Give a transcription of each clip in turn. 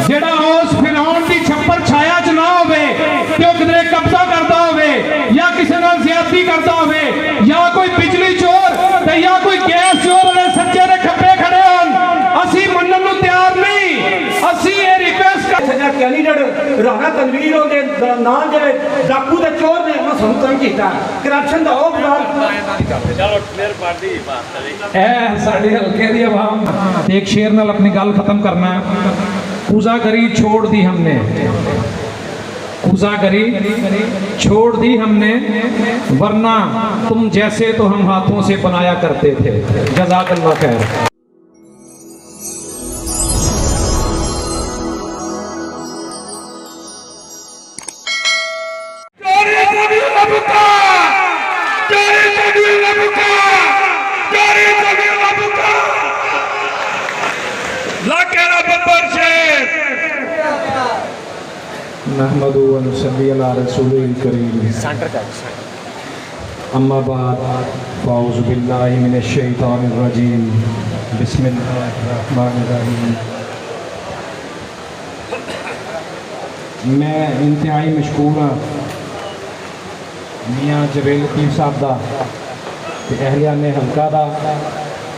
ਜਿਹੜਾ ਉਸ ਫਿਰੌਨ ਦੀ ਛੱਪਰ ਛਾਇਆ ਚ ਨਾ ਹੋਵੇ ਕਿ ਉਹ ਕਿਧਰੇ ਕਬਜ਼ਾ ਕਰਦਾ ਹੋਵੇ ਜਾਂ ਕਿਸੇ ਨਾਲ ਜ਼ਿਆਦਤੀ ਕਰਦਾ ਹੋਵੇ ਜਾਂ ਕੋਈ ਬਿਜਲੀ ਚੋਰ ਤੇ ਜਾਂ ਕੋਈ ਗੈਸ ਚੋਰ ਵਾਲੇ ਸੱਜੇ ਦੇ ਖੱਬੇ ਖੜੇ ਹੋਣ ਅਸੀਂ ਮੰਨਣ ਨੂੰ ਤਿਆਰ ਨਹੀਂ। ਅਸੀਂ ਇਹ ਰਿਕੁਐਸਟ ਸੱਜਾ ਕੈਂਡੀਡੇਟ ਰਾਣਾ ਤਨਵੀਰ ਉਹਦੇ ਨਾਂ ਜਿਹੜੇ ਡਾਕੂ ਦੇ ਚੋਰ ਨੇ ਉਹਨਾਂ ਸਾਨੂੰ ਤੰਗ ਕੀਤਾ ਕਰਪਸ਼ਨ ਦਾ ਉਹ ਬਾਜ਼ਾਰ चलो मेहरबानी बात करें ਇਹ ਸਾਡੇ ਹਲਕੇ ਦੀ ਆਵਾਮ ਤੇ ਇੱਕ ਸ਼ੇਰ ਨਾਲ ਆਪਣੀ ਗੱਲ ਖਤਮ ਕਰਨਾ ਹੈ। कूजागरी छोड़ दी हमने, कूजागरी छोड़ दी हमने, वरना तुम जैसे तो हम हाथों से बनाया करते थे। जज़ाकल्लाह खैर। नहमदु व नसल्ली अला रसूलिल करीम। अम्मा बाद फ़ाऊज़ु बिल्लाहि मिनश शैतानिर रजीम। बिस्मिल्लाहिर रहमानिर रहीम। मैं इंतहाई मशकूर हाँ मियाँ जवेल लतीफ़ साहब दा ते अहलियाने हल्का दा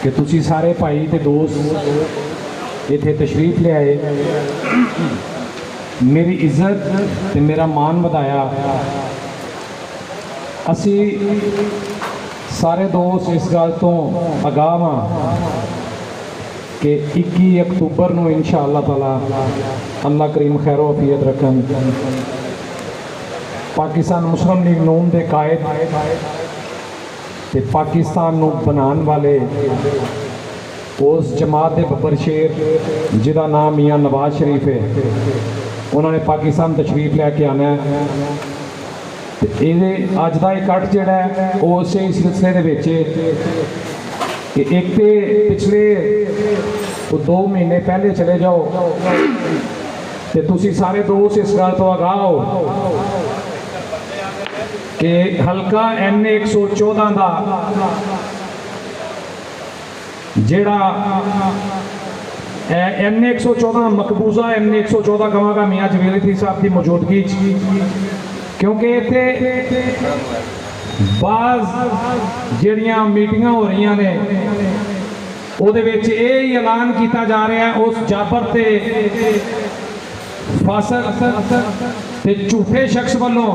कि तुसी सारे भाई ते दोस्त इत्थे तशरीफ ले आए, मेरी इज्जत ते मेरा मान वधाया। असी सारे दोस्त इस गल तो आगाह हाँ कि 21 अक्तूबर नूं इंशाअल्लाह ताला अल्लाह करीम खैरो अफियत रखन पाकिस्तान मुस्लिम लीग नून दे कायद ते पाकिस्तान नूं बनाने वाले उस जमात के बब्बर शेर जिहदा नाम मियाँ नवाज शरीफ है, उन्होंने पाकिस्तान तशरीफ लैके आना है। ये अज का इकट्ठ जोड़ा है वो उस सिलसिले के कि एक तो पिछले 2 महीने पहले चले जाओ तो तुसी सारे दोस्त इस गल तो आगाह हो कि हल्का NA 114 का जेड़ा NA 114 मकबूजा NA 114 कहांगा मियाँ जवेल लतीफ़ साहब की मौजूदगी, क्योंकि इतने बाज़ जड़ियाँ मीटिंगां हो रही ने उहदे विच ये ऐलान किया जा रहा है उस जाबर ते फासक ते झूठे शख्स वालों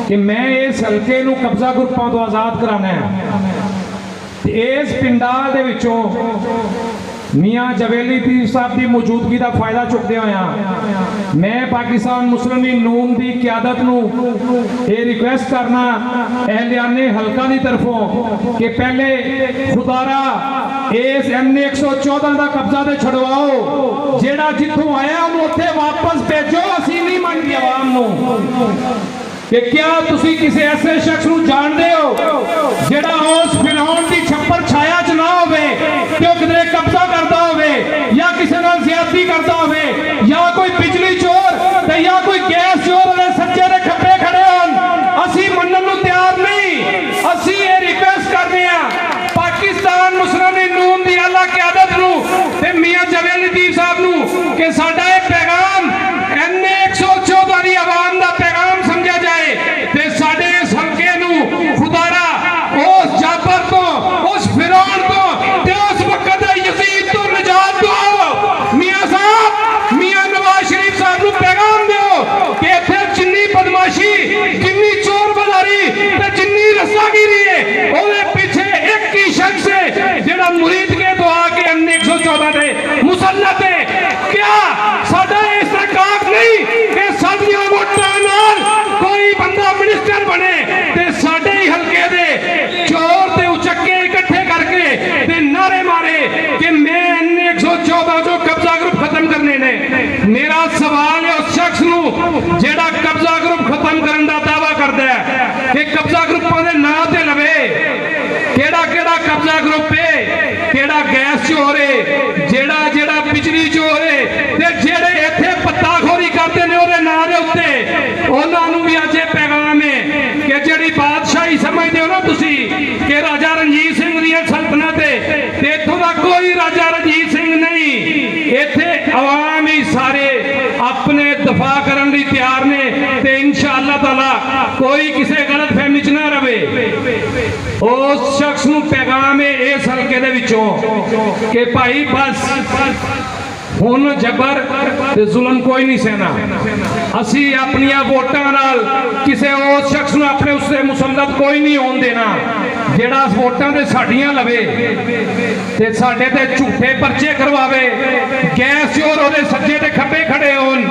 कि मैं इस हल्के नूं कब्जा ग्रुपों तो आज़ाद कराना है। इस पिंडाल दे विचों मियाँ जवेल लतीफ़ साहब की मौजूदगी का फायदा चुकते हुए मैं पाकिस्तान मुस्लिम लीग नून की क्यादत नूं ये रिक्वेस्ट करना अहलियाने हल्का की तरफों कि पहले खुदारा इस NA 114 का कब्जा तो छुड़वाओ, जेड़ा जिथों आया उन्होंने उत्थे वापस भेजो। असीं नहीं मनदी आवाम नूं कि क्या तुसी किसी ऐसे शख्स को जानते हो जेड़ा उस फिरौन की छप्पर छाया च ना होवे कि वो किधरे कब्जा करता होवे या किसी नाल ज़्यादती करता होवे या कोई बिजली चोर ते या कोई गैस चोर वाले सच्चे दे खब्बे खड़े होन असीं मनण नूं तैयार नहीं। असीं ये रिक्वेस्ट करदे हां पाकिस्तान मुस्लिम लीग नून दी आला क़यादत नूं ते मियाँ जवेल लतीफ़ साहब नूं कि साडा ये पैगाम NA 114 दी आवाम दा पैगाम समझा जाए ते साडे इस हल्के नूं खुदारा उस जाबर तो उस फिरौन तो ते उस वक्त दा यजीद तो निजात दो। मियाँ साहब मियाँ नवाज शरीफ साहब नूं पैगाम दिओ कि इत्थे जिन्नी बदमाशी जिन्नी चोर बाजारी ते जिन्नी रस्सागिरी है ओदे पीछे एक ही शख्स है जेड़ा मुरीद के तो आके NA 114 ते मुसल्लत है। क्या साडा इस्तेकाक नहीं कि साडियां वोटां नाल कोई बंदा मिनिस्टर बने ते साडे ही हल्के दे चोर ते उचक्के इकट्ठे करके ते नारे मारे कि मैं NA 114 जो कब्जा ग्रुप खत्म करने ने। मेरा सवाल है उस शख्स नूं जेड़ा कब्जा ग्रुप खत्म करने का दावा करता है कि कब्जा ग्रुपों के नां ते लवे केड़ा केड़ा कब्जा ग्रुप है, केड़ा गैस चोर है, जेड़ा जेड़ा बिजली चोर है ते जेड़े इत्थे पत्ताखोरी करते ने ओदे नां दे उत्ते उन्हां नूं भी अज पैगाम है कि जेड़ी बादशाही समझदे हो ना तुसी कि राजा रणजीत सिंह दी सल्तनत है ते इत्थों दा कोई राजा रणजीत सिंह नहीं, इत्थे अवाम ही सारे अपने दफा करने ਲਈ ਤਿਆਰ ਨੇ ਤੇ ਇਨਸ਼ਾਅੱਲਾ ਤਾਲਾ ਕੋਈ ਕਿਸੇ ਗਲਤ ਫਹਿਮੀ ਚ ਨਾ ਰਵੇ। ਉਸ ਸ਼ਖਸ ਨੂੰ ਪੈਗਾਮ ਹੈ ਇਸ ਹਲਕੇ ਦੇ ਵਿੱਚੋਂ ਕਿ ਭਾਈ ਬਸ ਹੁਣ ਜ਼ਬਰ ਤੇ ਜ਼ੁਲਮ ਕੋਈ ਨਹੀਂ ਸਹਿਣਾ। ਅਸੀਂ ਆਪਣੀਆਂ ਵੋਟਾਂ ਨਾਲ ਕਿਸੇ ਉਸ ਸ਼ਖਸ ਨੂੰ ਆਪਣੇ ਉਸੇ ਮੁਸਲਤ ਕੋਈ ਨਹੀਂ ਹੋਣ ਦੇਣਾ ਜਿਹੜਾ ਵੋਟਾਂ ਦੇ ਸਾਡੀਆਂ ਲਵੇ ਤੇ ਸਾਡੇ ਤੇ ਝੂਠੇ ਪਰਚੇ ਕਰਵਾਵੇ, ਗੈਸ ਚੋਰ ਉਹਦੇ ਸੱਜੇ ਤੇ ਖੱਬੇ ਖੜੇ ਹੋਣ।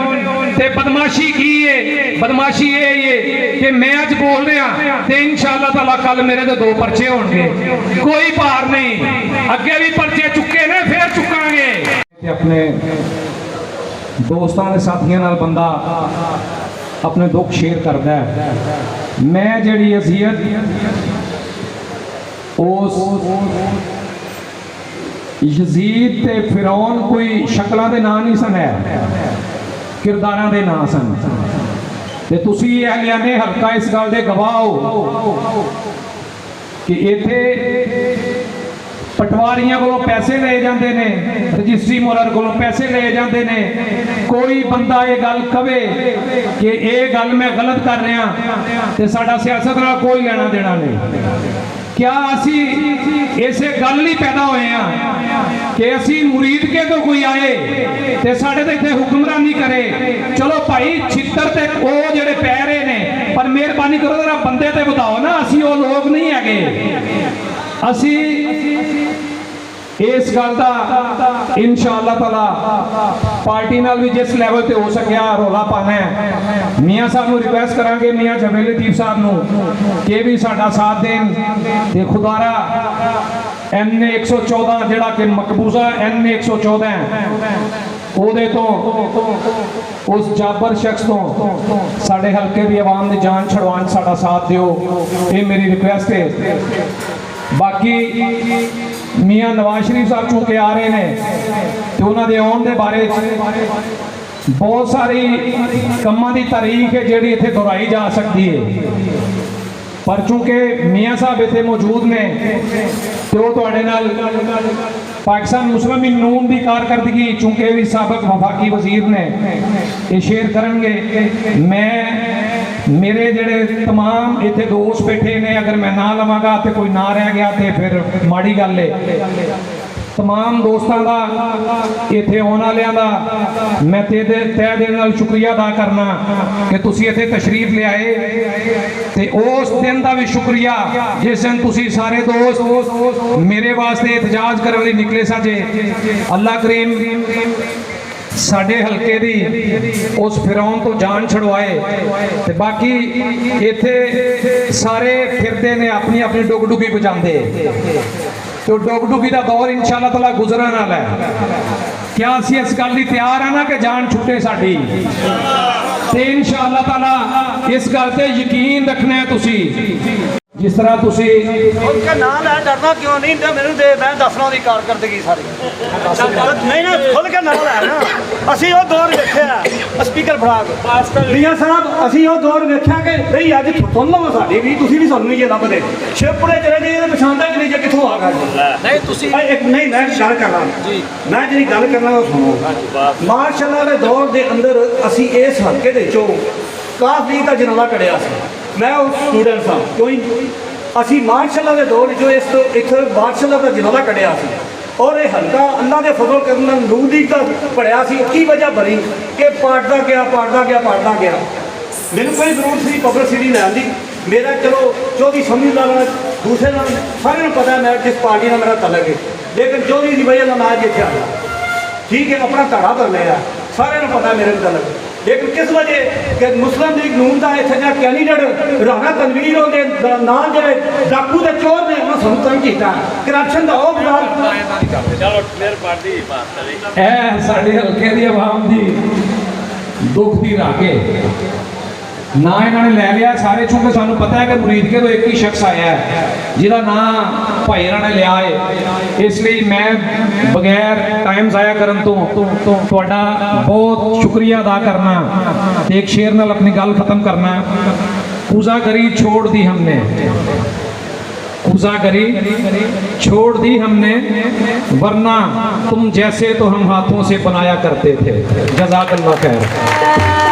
ਤੇ ਬਦਮਾਸ਼ੀ ਕੀ ਹੈ? ਬਦਮਾਸ਼ੀ ਇਹ ਹੈ ਕਿ ਮੈਂ ਅੱਜ ਬੋਲ ਰਿਹਾ ਤੇ ਇਨਸ਼ਾਅੱਲਾ ਤਾਲਾ ਕੱਲ ਮੇਰੇ ਤੇ 2 ਪਰਚੇ ਹੋਣਗੇ, ਕੋਈ ਭਾਰ ਨਹੀਂ। ਅੱਗੇ ਵੀ ਪਰਚੇ ਚੁੱਕੇ ਨੇ, ਫੇਰ ਚੁੱਕਾਂਗੇ। ਤੇ ਆਪਣੇ ਦੋਸਤਾਂ ਦੇ ਸਾਥੀਆਂ ਨਾਲ ਬੰਦਾ ਆਪਣੇ ਦੁੱਖ ਸ਼ੇਅਰ ਕਰਦਾ ਹੈ। ਮੈਂ ਜਿਹੜੀ ਅਜ਼ੀਅਤ ਉਸ ਯਜ਼ੀਦ ਤੇ ਫਿਰੌਨ ਕੋਈ ਸ਼ਕਲਾਂ ਦੇ ਨਾਂ ਨਹੀਂ ਸਨ, ਕਿਰਦਾਰਾਂ ਦੇ ਨਾਂ ਸਨ। ਤੇ ਤੁਸੀਂ ਅਹਲਿਆਨੇ ਹਲਕਾ ਇਸ ਗੱਲ ਦੇ ਗਵਾਹ ਹੋ ਕਿ ਇੱਥੇ ਪਟਵਾਰੀਆਂ ਕੋਲੋਂ ਪੈਸੇ ਲਏ ਜਾਂਦੇ ਨੇ, ਰਜਿਸਟਰੀ ਮੋਹਰ ਕੋਲੋਂ ਪੈਸੇ ਲਏ ਜਾਂਦੇ ਨੇ। ਕੋਈ ਬੰਦਾ ਇਹ ਗੱਲ ਕਵੇ ਕਿ ਇਹ ਗੱਲ ਮੈਂ ਗਲਤ ਕਰ ਰਿਹਾ ਤੇ ਸਾਡਾ ਸਿਆਸਤ ਨਾਲ ਕੋਈ ਲੈਣਾ ਦੇਣਾ ਨਹੀਂ। क्या असी इसे गल नहीं पैदा होए हैं कि असी मुरीद के तो कोई आए ते साडे ते इत्थे हुक्मरानी करे। चलो भाई छित्तर ते ओ जेड़े पै रहे ने, पर मेहरबानी करो जरा बंदे ते बताओ ना, असी वो लोग नहीं हैगे। असी इस गल का इंशाअल्लाह ताला पार्टी नाल भी जिस लैवल ते हो सकिया रौला पाना है। मियाँ साहब नूं रिक्वेस्ट करांगे, मियाँ जवेद लतीफ साहब नूं कि भी साडा साथ देन ते खुदारा NA 114 जिहड़ा कि मकबूजा NA 114 है ਉਹਦੇ ਤੋਂ उस जाबर शख्स तो साडे हल्के दी आवाम दी जान छुड़वाउण साडा साथ दिओ, ये मेरी रिक्वेस्ट है। बाकी मियाँ नवाज शरीफ साहब चूंकि आ रहे हैं तो उन्होंने आने के बारे बहुत सारी कामों की तारीख है जी इतने दोहराई जा सकती है, पर चूंकि मियाँ साहब इतने मौजूद ने तो पाकिस्तान मुस्लिम लीग नून की कारकर्दगी चूंकि भी सबक वफाकी वजीर ने ये शेयर करेंगे। मैं मेरे जड़े तमाम इतने दोस्त बैठे ने, अगर मैं ना लवांगा तो कोई ना रह गया तो फिर माड़ी गल है। तमाम दोस्तों का इतने आने वालों का मैं तय दिल नाल शुक्रिया अदा करना कि तुसी इतने तशरीफ ले आए। तो उस दिन का भी शुक्रिया जिस दिन तुसी सारे दोस्त मेरे वास्ते एहतजाज करने लिए निकले सजे। अल्लाह करीम साडे हल्के दी उस फिरौन तो जान छुड़वाए। ते बाकी इत्थे सारे फिरदे ने अपनी अपनी डुग-डुगी बजांदे, तो डुग-डुगी का दौर इंशाअल्लाह ताला गुजरन वाला है। क्या असी इस गल लई तैयार हैं ना कि जान छुट्टे साडी? ते इंशाअल्लाह ताला इस गल ते यकीन रखना है। तुसी जिस तरह तुसी उनका नाम है, डरना क्यों नहीं? मेनू दे मैं दसना दी कारकर्दगी सारी नहीं ना, खुल के नाम है ना। असी वो दौर देखिया स्पीकर फड़ा मियां साहब, असी वो दौर देखिया कि नहीं अज सुन लो साडी भी, तुसी भी सुन लीजिए लभदे शिवपुरे चले जाइए पछाणदा कि नहीं जे किथों आ गए। नहीं तुसी एक नहीं मैं गल करना जी, मैं जी गल करना वो सुनो। मार्शल के दौर के अंदर असी इस हल्के दे चों काफी का जनाला कढ़िया सी। मैं स्टूडेंट हाँ, कोई असी मार्शल के दौर जो इस तो एक मार्शल का जनाला कढ़िया सी और ये हल्का अल्लाह के फजल करना नूर लीग का पढ़िया सी। की वजह बनी कि पाटदा गया मैंने कोई जरूरत सी पब्लिसिटी लैन की। मेरा चलो चौधरी समझ ला दूसरे सारे पता है मैं जिस पार्टी का मेरा तलक है, लेकिन चौधरी की वजह मैं अज इतने आया ठीक है, अपना धड़ा कर लिया सारे पता है मेरे तलक। लेकिन किस वजह कि मुस्लिम लीग नून का इतने कैंडीडेट राणा तनवीर के नाम जो डाकू के चोर ने उन्होंने ਸਾਨੂੰ तंग किया करप्शन का वो बाजार। चलो मेरे पार्टी बात करें ए साडे हल्के दी आवाम दी दुख दी राके ना इन्होंने ले लिया सारे, चूंकि सानू पता है कि मुरीद के तो एक ही शख्स आया है जिहदा नाम भाई इन्होंने लिया है। इसलिए मैं बगैर टाइम ज़ाया करन तो तुहाडा बहुत शुक्रिया अदा करना ते एक शेर नाल अपनी गल खत्म करना। पूजा करी छोड़ दी हमने कूजा करी छोड़ दी हमने, वरना तुम जैसे तो हम हाथों से बनाया करते थे। जज़ाकल्लाह खैर।